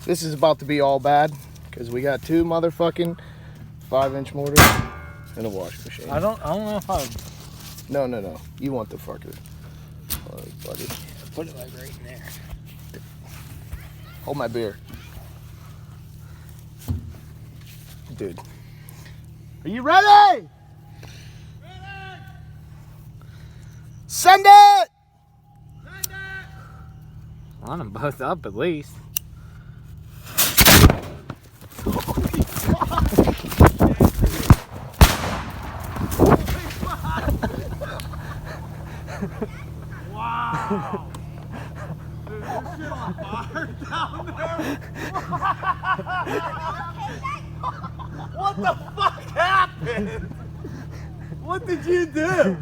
This is about to be all bad because we got 2 motherfucking 5-inch mortars and a washing machine. I don't know if I. No. You want the fucker, buddy. Put it like right in there. Hold my beer, dude. Are you ready? Ready. Send it. On them both up at least. Wow! Dude, this shit on fire down there? What the fuck happened? What did you do?